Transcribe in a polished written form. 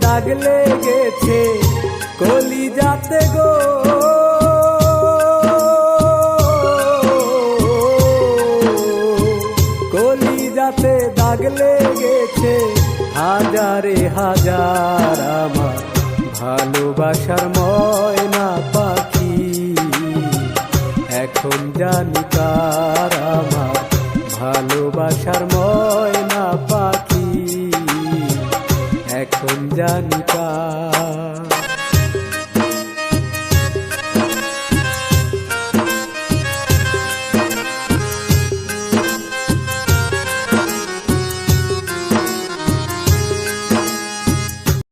দাগ লেগেছে কলিজাতে গো, কলিজাতে দাগ লেগেছে হাজারে হাজার আমার ভালোবাসার ময়না পাখি। এখন জানি কার আমার ভালোবাসার ময়না পাখি, এখন জানি কার।